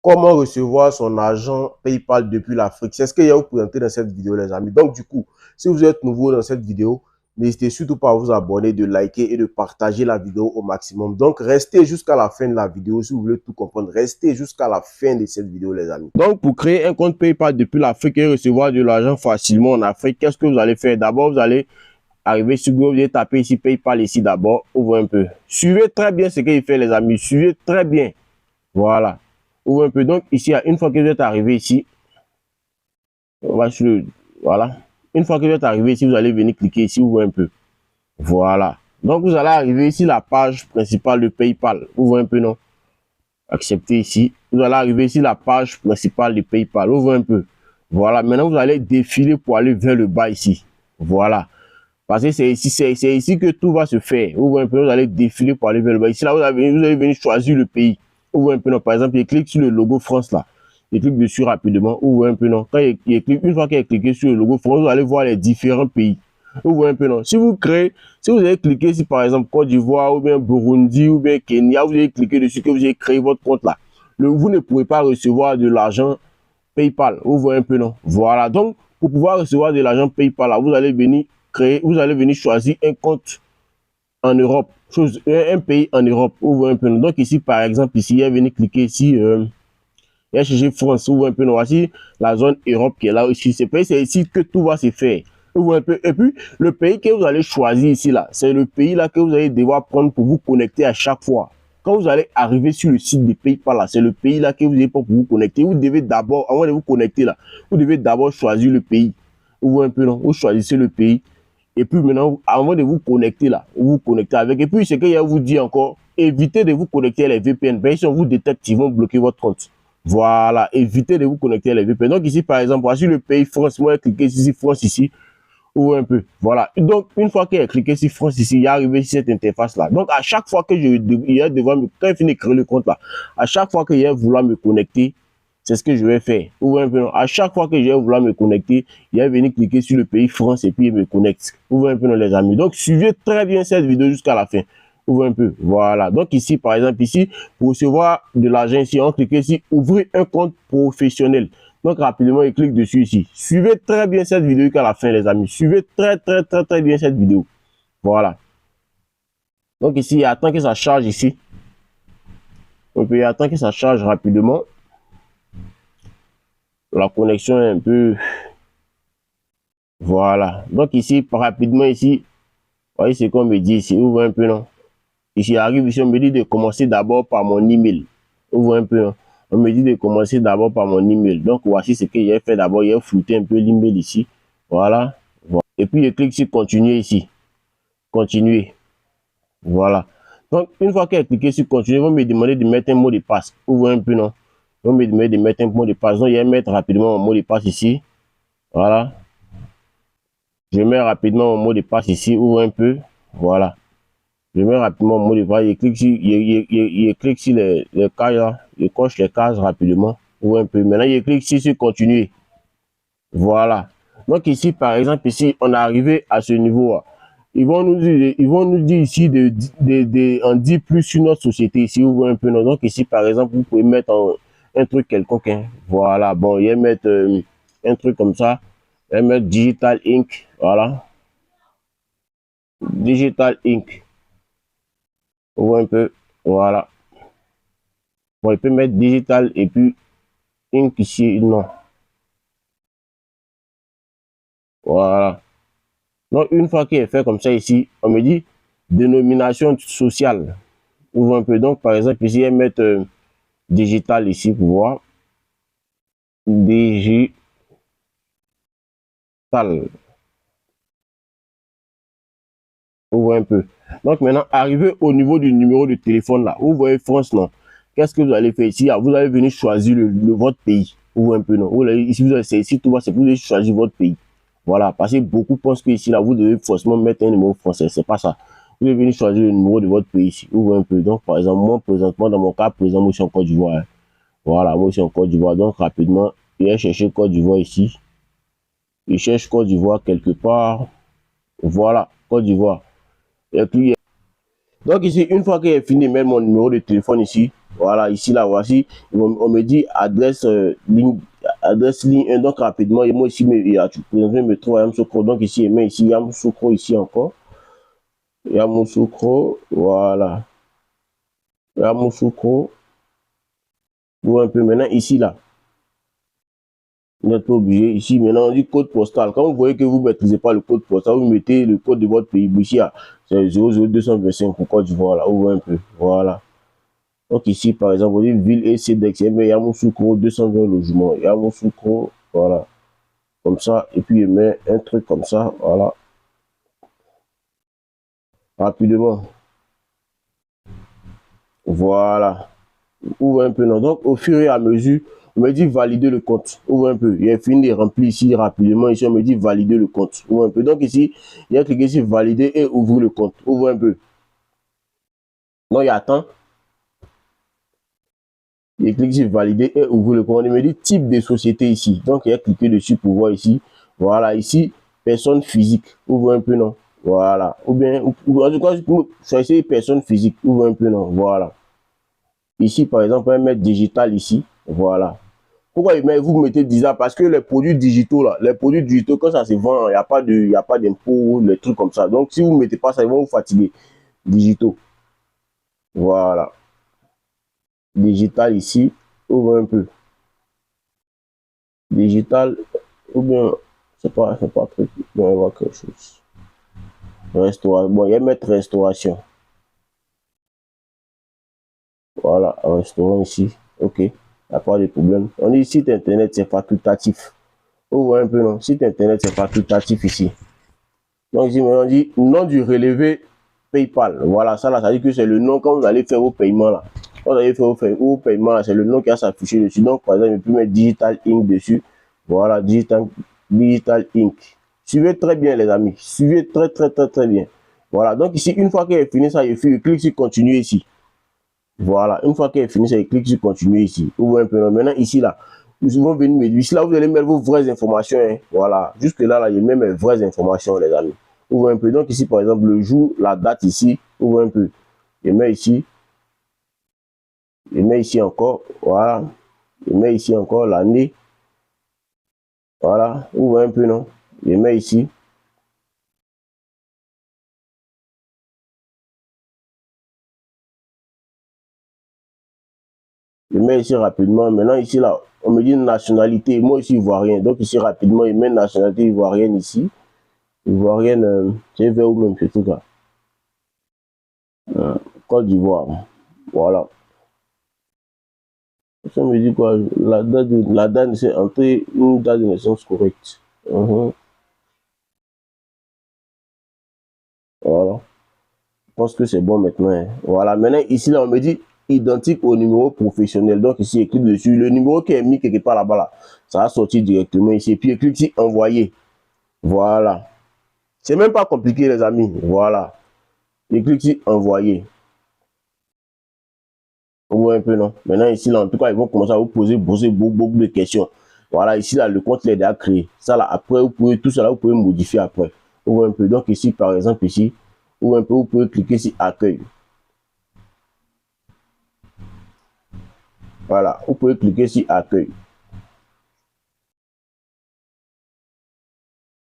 comment recevoir son argent PayPal depuis l'Afrique. C'est ce que je vais vous présenter dans cette vidéo, les amis. Donc, du coup, si vous êtes nouveau dans cette vidéo, n'hésitez surtout pas à vous abonner, de liker et de partager la vidéo au maximum. Donc, restez jusqu'à la fin de la vidéo si vous voulez tout comprendre. Restez jusqu'à la fin de cette vidéo, les amis. Donc, pour créer un compte PayPal depuis l'Afrique et recevoir de l'argent facilement en Afrique, qu'est-ce que vous allez faire? D'abord, vous allez arriver sur Google, vous allez taper ici PayPal ici d'abord. Ouvre un peu. Suivez très bien ce qu'il fait, les amis. Suivez très bien. Voilà. Ouvre un peu. Donc, ici, une fois que vous êtes arrivé ici, on va sur le, voilà. Une fois que vous êtes arrivé ici, vous allez venir cliquer ici, ouvre un peu. Voilà. Donc, vous allez arriver ici, la page principale de PayPal. Ouvre un peu, non? Acceptez ici. Vous allez arriver ici, la page principale de PayPal. Ouvre un peu. Voilà. Maintenant, vous allez défiler pour aller vers le bas ici. Voilà. Parce que c'est ici que tout va se faire. Ouvre un peu, vous allez défiler pour aller vers le bas. Ici, là, vous allez venir choisir le pays. Ouvre un peu, non. Par exemple, il clique sur le logo France, là. Il clique dessus rapidement. Ouvre un peu, non. Quand il clique, une fois qu'il a cliqué sur le logo France, vous allez voir les différents pays. Ouvre un peu, non. Si vous avez cliqué ici, par exemple, Côte d'Ivoire, ou bien Burundi, ou bien Kenya, vous avez cliqué dessus, que vous avez créé votre compte, là. Vous ne pourrez pas recevoir de l'argent PayPal. Ouvre un peu, non. Voilà. Donc, pour pouvoir recevoir de l'argent PayPal, là, vous allez venir choisir un compte en Europe, un pays en Europe. Ouvre un peu. Donc ici, par exemple, ici, il va venir cliquer ici, il va chercher France. Ouvre un peu. Voici la zone Europe qui est là aussi. C'est ici que tout va se faire. Ouvre un peu. Et puis, le pays que vous allez choisir ici, là, c'est le pays là que vous allez devoir prendre pour vous connecter à chaque fois. Quand vous allez arriver sur le site de PayPal, là, c'est le pays là que vous allez pour vous connecter. Vous devez d'abord, avant de vous connecter là, vous devez d'abord choisir le pays. Ouvre un peu, non? Vous choisissez le pays. Et puis maintenant, avant de vous connecter là, vous connectez avec. Et puis, ce que je vous dis encore, évitez de vous connecter à les VPN. Bien, si on vous détecte, ils vont bloquer votre compte. Voilà, évitez de vous connecter à les VPN. Donc ici, par exemple, voici le pays France. Moi, cliquez ici, France ici. Ouvre un peu. Voilà. Donc, une fois qu'il a cliqué sur France ici, il est arrivé sur cette interface-là. Donc, à chaque fois que quand il finit de créer le compte là, à chaque fois que je vais vouloir me connecter, c'est ce que je vais faire. Ouvre un peu. À chaque fois que je vais vouloir me connecter, il va venir cliquer sur le pays France et puis il me connecte. Ouvre un peu, les amis. Donc, suivez très bien cette vidéo jusqu'à la fin. Ouvre un peu. Voilà. Donc, ici, par exemple, ici, pour recevoir de l'argent ici, on clique ici, ouvrir un compte professionnel. Donc, rapidement, il clique dessus ici. Suivez très bien cette vidéo jusqu'à la fin, les amis. Suivez très bien cette vidéo. Voilà. Donc, ici, il attend que ça charge ici. Donc, il attend que ça charge rapidement. La connexion est un peu... Voilà. Donc, ici, rapidement, ici, vous voyez ce qu'on me dit ici. Ouvre un peu, non? Ici, arrive ici, on me dit de commencer d'abord par mon email. Ouvre un peu, non? On me dit de commencer d'abord par mon email. Donc, voici ce que j'ai fait d'abord. J'ai flouté un peu l'email ici. Voilà. Et puis, je clique sur continuer ici. Continuer. Voilà. Donc, une fois qu'elle a cliqué sur continuer, ils vont me demander de mettre un mot de passe. Ouvre un peu, non? Ils vont me demander de mettre un mot de passe. Donc, je vais mettre rapidement mon mot de passe ici. Voilà. Je mets rapidement mon mot de passe ici. Ouvre un peu. Voilà. Je mets rapidement mon mot de passe. Je clique sur les cases là. Je coche les cases rapidement. Ouvre un peu. Maintenant, je clique ici sur continuer. Voilà. Donc ici, par exemple, ici, on est arrivé à ce niveau-là. Ils vont nous dire ici en dire plus sur notre société. Ici, ouvre un peu. Donc ici, par exemple, vous pouvez mettre un truc quelconque. Hein. Voilà. Bon, il va mettre un truc comme ça. Il va mettre Digital Inc. Voilà. Digital Inc. Ouvre un peu. Voilà. Bon, il peut mettre Digital et puis Inc ici. Non. Voilà. Donc, une fois qu'il est fait comme ça ici, on me dit dénomination sociale. Ouvre un peu. Donc, par exemple, ici, je vais mettre digital ici pour voir. Digital. Ouvre un peu. Donc, maintenant, arrivé au niveau du numéro de téléphone là, vous voyez France, non. Qu'est-ce que vous allez faire ici? Vous allez venir choisir votre pays. Ouvre un peu, non. Ici, c'est ici, tout va, c'est pour choisir votre pays. Voilà, parce que beaucoup pensent que ici, là, vous devez forcément mettre un numéro français. C'est pas ça. Vous devez venir choisir le numéro de votre pays ici. Ouvre un peu. Donc, par exemple, moi, présentement, dans mon cas, présent, moi, je suis en Côte d'Ivoire. Hein. Voilà, moi, je suis en Côte d'Ivoire. Donc, rapidement, il va chercher Côte d'Ivoire ici. Il cherche Côte d'Ivoire quelque part. Voilà, Côte d'Ivoire. Et puis, donc, ici, une fois qu'il est fini de mettre mon numéro de téléphone ici, Voilà, ici, là, voici. On me dit adresse ligne 1. Donc, rapidement, et moi ici, je me trouve à Yamoussoukro. Donc, ici, et ici, Yamoussoukro, ici encore. Yamoussoukro, voilà. Yamoussoukro. Vous un peu maintenant, ici, là. Vous n'êtes pas obligé. Ici, maintenant, on dit code postal. Quand vous voyez que vous ne maîtrisez pas le code postal, vous mettez le code de votre pays. Ici, c'est 00225 pour Côte d'Ivoire, là. Vous voyez un peu. Voilà. Donc ici, par exemple, on dit ville et CEDEX, mais Yamoussoukro, 220 logements. Yamoussoukro, voilà. Comme ça, et puis il met un truc comme ça, voilà. Rapidement. Voilà. Ouvre un peu, non. Donc, au fur et à mesure, on me dit valider le compte. Ouvre un peu. Il a fini de remplir ici rapidement. Ici, on me dit valider le compte. Ouvre un peu. Donc, ici, il y a cliqué sur valider et ouvrir le compte. Ouvre un peu. Donc, il attend. Il clique sur valider et ouvrir le compte. Il me dit type de société ici. Donc, il a cliqué dessus pour voir ici. Voilà, ici, personne physique. Ouvre un peu, non. Voilà. Ou bien, en tout cas, choisir personne physique. Ouvre un peu, non. Voilà. Ici, par exemple, on va mettre digital ici. Voilà. Pourquoi vous mettez 10 ans? Parce que les produits digitaux, là, les produits digitaux, quand ça se vend, il n'y a pas d'impôt, les trucs comme ça. Donc, si vous ne mettez pas ça, ils vont vous fatiguer. Digitaux. Voilà. Digital ici. Ouvre un peu. Digital. Ou bien, c'est pas très. Bien, on voit quelque chose. Restauration. Bon, il y a mettre restauration. Voilà, restaurant ici. Ok. Il n'y a pas de problème. On dit site internet, c'est facultatif. Ouvre un peu, non? Site internet, c'est facultatif ici. Donc ici, on dit nom du relevé PayPal. Voilà, ça là, ça dit que c'est le nom quand vous allez faire vos paiements là. Quand vous allez faire vos paiements là, c'est le nom qui va s'afficher dessus. Donc, par exemple, je peux mettre Digital Inc. dessus. Voilà, Digital Inc. Suivez très bien, les amis. Suivez très bien. Voilà, donc ici, une fois qu'il est fini ça, il clique sur continuer ici. Voilà, une fois qu'il est fini ça, il clique sur continuer ici. Ouvre un peu. Maintenant, ici là, nous vont venir me dire, ici là, vous allez mettre vos vraies informations. Hein. Voilà, jusque là, il met mes vraies informations, les amis. Ouvre un peu. Donc ici, par exemple, le jour, la date ici, ouvre un peu. Je mets ici. Je mets ici encore. Voilà. Je mets ici encore l'année. Voilà. Ouvre un peu, non? Je mets ici. Je mets ici rapidement. Maintenant, ici, là, on me dit nationalité. Moi, ici, ivoirien. Donc, ici, rapidement, je mets nationalité ivoirienne ici. Ivoirienne, c'est vers où même, c'est tout ça. Côte d'Ivoire. Voilà. Ça me dit quoi? La date, c'est entrer une date de naissance correcte. Voilà. Je pense que c'est bon maintenant. Hein. Voilà. Maintenant, ici, là, on me dit identique au numéro professionnel. Donc, ici, il clique dessus. Le numéro qui est mis quelque part là-bas, là, ça va sortir directement ici. Et puis, il clique sur envoyer. Voilà. C'est même pas compliqué, les amis. Voilà. Il clique sur envoyer. Ouais, un peu, non. Maintenant, ici, là, en tout cas, ils vont commencer à vous poser beaucoup de questions. Voilà, ici, là, le compte, il est déjà créé. Ça, là, après, vous pouvez, tout ça, là, vous pouvez modifier après. Ou un peu. Donc, ici, par exemple, ici, ou un peu, vous pouvez cliquer sur accueil. Voilà, vous pouvez cliquer sur accueil.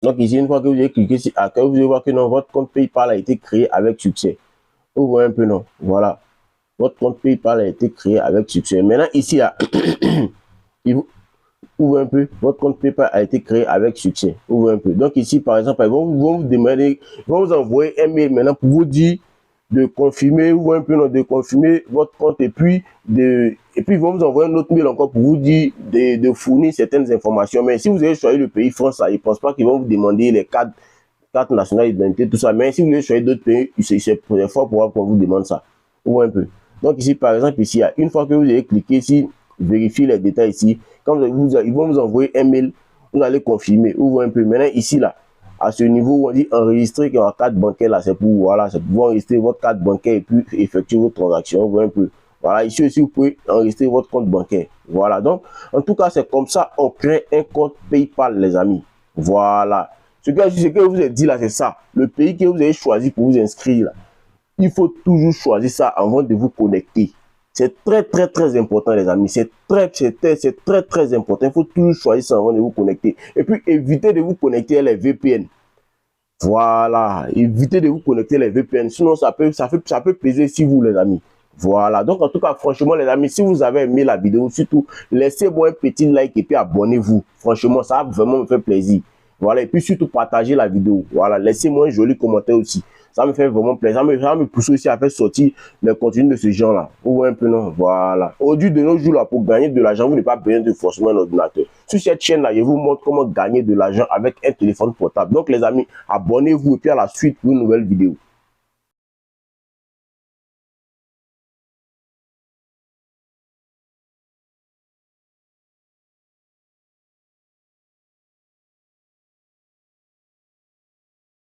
Donc, ici, une fois que vous avez cliqué sur accueil, vous allez voir que non, votre compte PayPal a été créé avec succès. Vous voyez un peu, non. Voilà. Votre compte PayPal a été créé avec succès. Maintenant, ici, là, il vous ouvre un peu, votre compte PayPal a été créé avec succès. Ouvre un peu. Donc ici, par exemple, ils vont vous demander, ils vont vous envoyer un mail maintenant pour vous dire de confirmer, ou un peu non, de confirmer votre compte et puis ils vont vous envoyer un autre mail encore pour vous dire de fournir certaines informations. Mais si vous avez choisi le pays France, ils ne pensent pas qu'ils vont vous demander les cartes nationales d'identité, tout ça. Mais si vous avez choisi d'autres pays, c'est fort pour qu'on vous demande ça. Ouvre un peu. Donc ici, par exemple, ici, une fois que vous avez cliqué ici, vérifier les détails ici. Quand ils vont vous envoyer un mail, vous allez confirmer. Ouvre un peu. Maintenant, ici, là, à ce niveau où on dit enregistrer votre carte bancaire, là, c'est pour, voilà, c'est pour enregistrer votre carte bancaire et puis effectuer vos transactions. Ouvre un peu. Voilà, ici aussi, vous pouvez enregistrer votre compte bancaire. Voilà, donc, en tout cas, c'est comme ça on crée un compte PayPal, les amis. Voilà. Ce que je vous ai dit là, c'est ça. Le pays que vous avez choisi pour vous inscrire, là, il faut toujours choisir ça avant de vous connecter. C'est très important, les amis. C'est très important. Il faut toujours choisir ça avant de vous connecter. Et puis, évitez de vous connecter à les VPN. Voilà. Évitez de vous connecter les VPN. Sinon, ça peut peser sur vous, les amis. Voilà. Donc, en tout cas, franchement, les amis, si vous avez aimé la vidéo, surtout, laissez-moi un petit like et puis abonnez-vous. Franchement, ça va vraiment me faire plaisir. Voilà. Et puis, surtout, partagez la vidéo. Voilà. Laissez-moi un joli commentaire aussi. Ça me fait vraiment plaisir. Ça me pousse aussi à faire sortir les contenus de ce genre-là. Vous voyez un peu, non? Voilà. Aujourd'hui, de nos jours, là, pour gagner de l'argent, vous n'avez pas besoin de forcément un ordinateur. Sur cette chaîne-là, je vous montre comment gagner de l'argent avec un téléphone portable. Donc, les amis, abonnez-vous et puis à la suite pour une nouvelle vidéo.